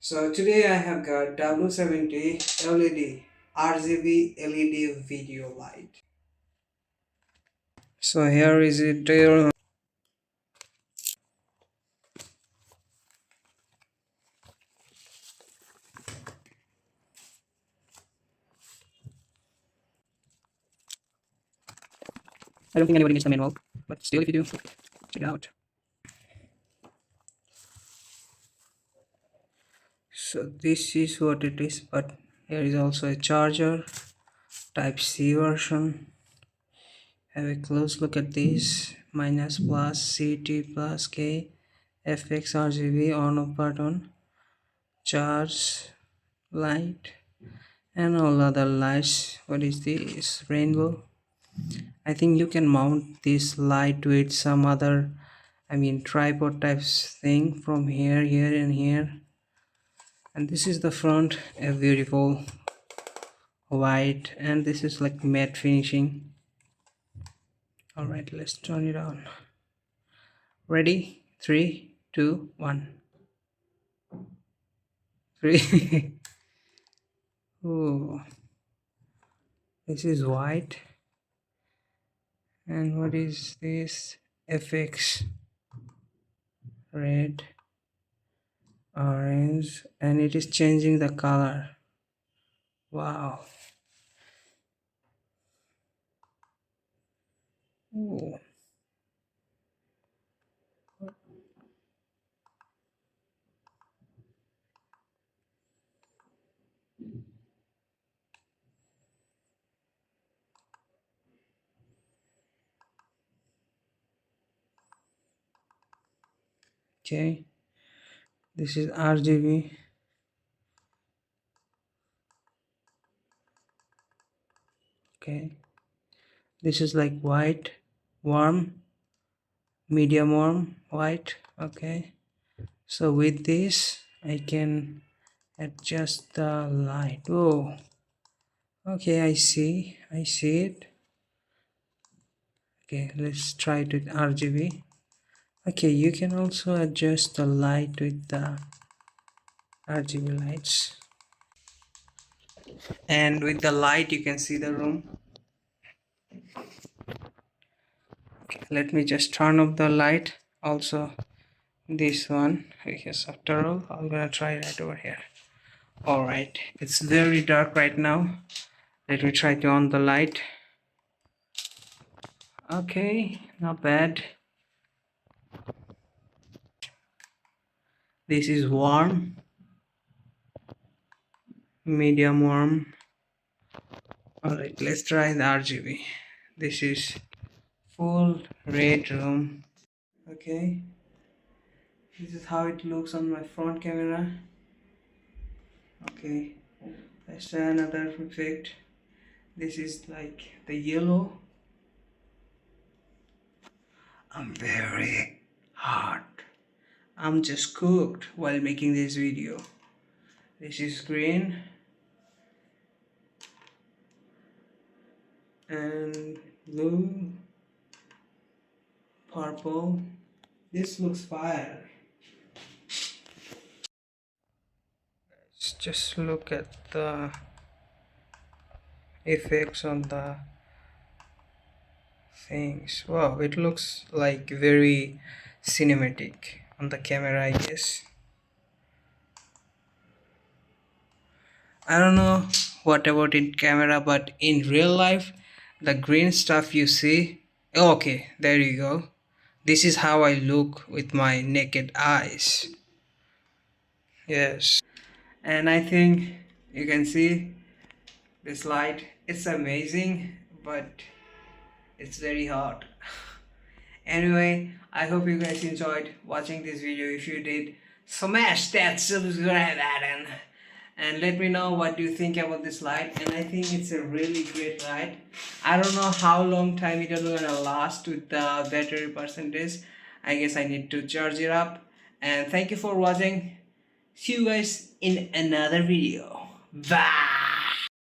So today I have got W70 LED RGB LED video light. So here is it. I don't think anybody needs the manual, but still, if you do, check it out. So this is what it is, but here is also a charger, Type C version. Have a close look at this. Minus plus CT plus K FX RGB on off button, charge light, and all other lights. What is this? Rainbow. I think you can mount this light with some other, tripod types thing from here, and here. And this is the front, a beautiful white, and this is like matte finishing. All right, let's turn it on. Ready? 3, 2, 1. 3. Oh, this is white. And what is this? FX red, orange, and it is changing the color. Wow. Ooh. Okay, this is RGB. Okay, this is like white, warm, medium warm, white. Okay, so with this I can adjust the light. Oh, okay, I see it. Okay, let's try it with RGB. Okay, you can also adjust the light with the RGB lights, and with the light you can see the room. Okay, let me just turn off the light also, this one, because after all I'm gonna try right over here. All right, it's very dark right now. Let me try to on the light. Okay, not bad. This is warm, medium warm. All right, let's try the RGB. This is full red room. Okay, this is how it looks on my front camera. Okay, let's try another effect. This is like the yellow. I'm very hot. I'm just cooked while making this video. This is green and blue, purple. This looks fire. Let's just look at the effects on the things. Wow, it looks like very cinematic on the camera, I guess. I don't know what about in camera, but in real life the green stuff you see, okay, there you go. This is how I look with my naked eyes. Yes, and I think you can see this light. It's amazing, but it's very hot. Anyway, I hope you guys enjoyed watching this video. If you did, smash that subscribe button and let me know what you think about this light. And I think it's a really great light. I don't know how long time it is gonna last with the battery percentage. I guess I need to charge it up. And thank you for watching. See you guys in another video. Bye.